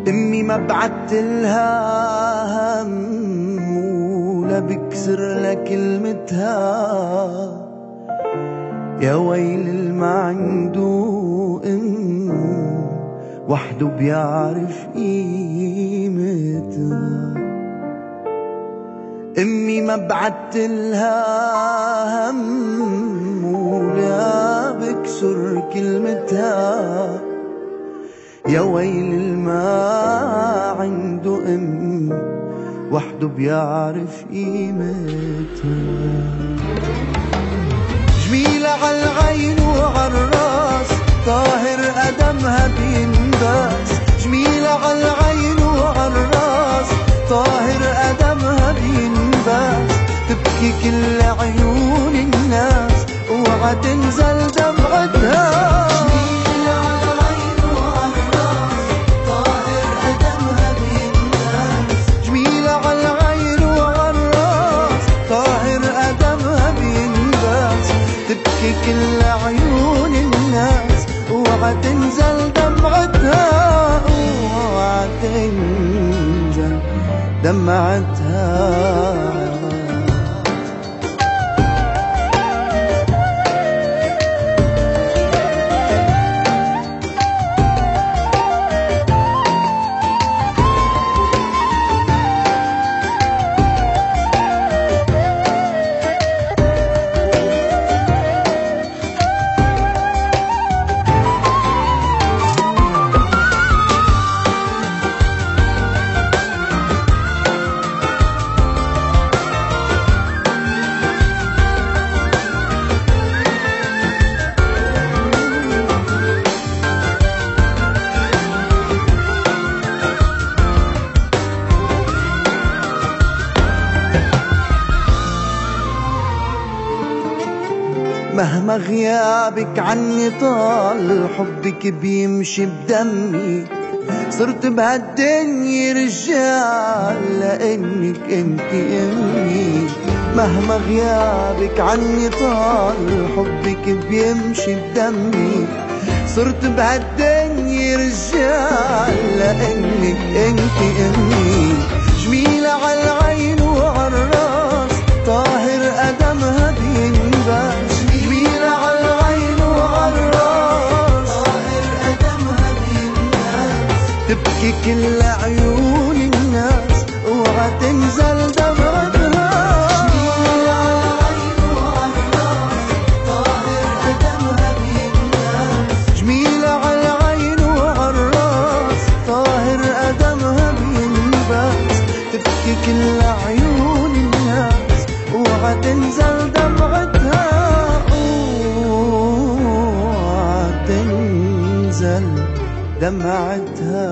امي ما بعتلها هم ولا بكسر لها كلمتها، يا ويل الما عنده ام وحده بيعرف قيمتها. امي ما بعتلها هم ولا بكسر كلمتها، يا ويل الما عنده ام وحده بيعرف قيمتها. جميلة عالعين وعالراس طاهر قدمها بينباس، جميلة عالعين وعالراس طاهر قدمها بينباس، تبكي كل عيون الناس اوعى تنزل دمعتها. تبكي كل عيون الناس اوعى تنزل دمعتها، اوعى تنزل دمعتها. مهما غيابك عني طال حبك بيمشي بدمي، صرت بهالدنيا رجال لانك انت امي. مهما غيابك عني طال حبك بيمشي بدمي، صرت بهالدنيا رجال لانك انت امي. جميلة عالعين وعالراس طاهر قدمها بينباس، تبكي كل عيون الناس اوعى تنزل دمعتها. جميلة عالعين وعالراس طاهر قدمها بينباس، تبكي كل عيون الناس اوعى تنزل دمعتها، اوعى تنزل دمعتها.